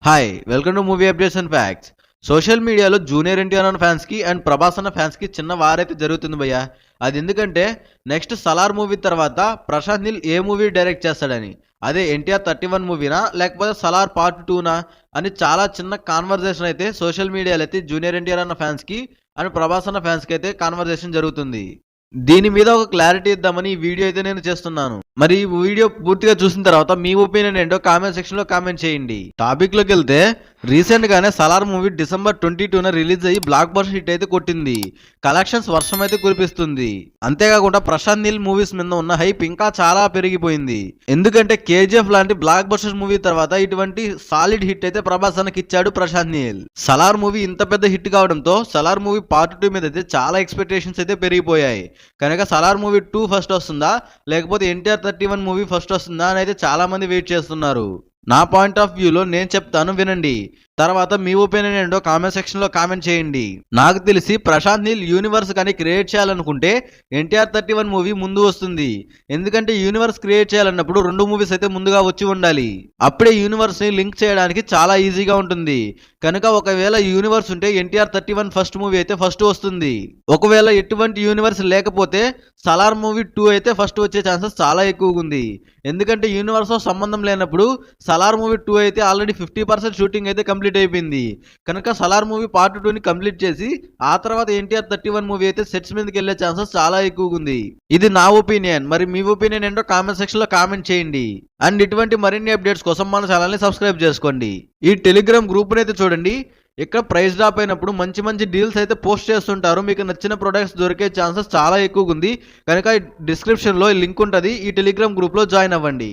Hi welcome to movie updates and facts. Social మీడియాలో junior NTR అన్న ఫ్యాన్స్కి అండ్ ప్రభాస్ అన్న ఫ్యాన్స్కి చిన్న వారైతే జరుగుతుంది భయ్య. అది ఎందుకంటే నెక్స్ట్ సలార్ మూవీ తర్వాత ప్రశాంత్ నీల్ ఏ మూవీ డైరెక్ట్ చేస్తాడని, అదే ఎన్టీఆర్ 31 మూవీనా లేకపోతే సలార్ పార్ట్ 2నా అని చాలా చిన్న కాన్వర్జేషన్ అయితే సోషల్ మీడియాలో అయితే జూనియర్ ఎన్టీఆర్ అన్న ఫ్యాన్స్కి అండ్ ప్రభాస్ అన్న ఫ్యాన్స్కి అయితే కాన్వర్జేషన్ జరుగుతుంది. దీని మీద ఒక క్లారిటీ ఇద్దామని ఈ వీడియో అయితే నేను చేస్తున్నాను. మరి ఈ వీడియో పూర్తిగా చూసిన తర్వాత మీ ఒపీనియన్ ఏంటో కామెంట్ సెక్షన్ లో కామెంట్ చేయండి. టాపిక్ లోకి వెళ్తే రీసెంట్ గానే సలార్ మూవీ December 22న రిలీజ్ అయ్యి బ్లాక్ బస్టర్ హిట్ అయితే కొట్టింది. కలెక్షన్స్ వర్షం అయితే కురిపిస్తుంది. అంతేకాకుండా ప్రశాంత్ నీల్ మూవీస్ మీద ఉన్న హైప్ ఇంకా చాలా పెరిగిపోయింది. ఎందుకంటే KGF లాంటి బ్లాక్ బస్టర్ మూవీ తర్వాత ఇటువంటి సాలిడ్ హిట్ అయితే ప్రభాస్ అన్నకి ఇచ్చాడు ప్రశాంత్ నీల్. సలార్ మూవీ ఇంత పెద్ద హిట్ కావడంతో సలార్ మూవీ పార్ట్ 2 మీద అయితే చాలా ఎక్స్పెక్టేషన్స్ అయితే పెరిగిపోయాయి. కనుక సలార్ మూవీ 2 ఫస్ట్ వస్తుందా లేకపోతే ఎన్టీఆర్ 31 మూవీ ఫస్ట్ వస్తుందా అని అయితే చాలా మంది వెయిట్ చేస్తున్నారు. నా పాయింట్ ఆఫ్ వ్యూలో నేను చెప్తాను, వినండి. తర్వాత మీ ఒపీనియన్ ఏంటో కామెంట్ సెక్షన్ లో కామెంట్ చేయండి. నాకు తెలిసి ప్రశాంత్ నీల్ యూనివర్స్ కానీ క్రియేట్ చేయాలనుకుంటే ఎన్టీఆర్ 31 మూవీ ముందు వస్తుంది. ఎందుకంటే యూనివర్స్ క్రియేట్ చేయాలన్నప్పుడు 2 మూవీస్ అయితే ముందుగా వచ్చి ఉండాలి. అప్పుడే యూనివర్స్ ని లింక్ చేయడానికి చాలా ఈజీగా ఉంటుంది. కనుక ఒకవేళ యూనివర్స్ ఉంటే ఎన్టీఆర్ 31 ఫస్ట్ మూవీ అయితే ఫస్ట్ వస్తుంది. ఒకవేళ ఎటువంటి యూనివర్స్ లేకపోతే సలార్ మూవీ 2 అయితే ఫస్ట్ వచ్చే ఛాన్సెస్ చాలా ఎక్కువగా ఉంది. ఎందుకంటే యూనివర్స్ తో సంబంధం లేనప్పుడు సలార్ మూవీ 2 అయితే ఆల్రెడీ 50% షూటింగ్ అయితే కంప్లీట్ అయిపోయింది. కనుక సలార్ మూవీ పార్ట్ 2ని కంప్లీట్ చేసి ఆ తర్వాత ఎన్టీఆర్ 31 మూవీ అయితే సెట్స్ మీదకి వెళ్ళే ఛాన్సెస్ చాలా ఎక్కువగా ఉంది. ఇది నా ఒపీనియన్. మరి మీ ఒపీనియన్ ఏంటో కామెంట్ సెక్షన్ లో కామెంట్ చేయండి. అండ్ ఇటువంటి మరిన్ని అప్డేట్స్ కోసం మన ఛానల్ ని సబ్స్క్రైబ్ చేసుకోండి. ఈ టెలిగ్రామ్ గ్రూప్ అయితే చూడండి. ఇక్కడ ప్రైస్ డ్రాప్ అయినప్పుడు మంచి మంచి డీల్స్ అయితే పోస్ట్ చేస్తుంటారు. మీకు నచ్చిన ప్రొడక్ట్స్ దొరికే ఛాన్సెస్ చాలా ఎక్కువగా ఉంది. కనుక డిస్క్రిప్షన్లో లింక్ ఉంటుంది. ఈ టెలిగ్రామ్ గ్రూప్లో జాయిన్ అవ్వండి.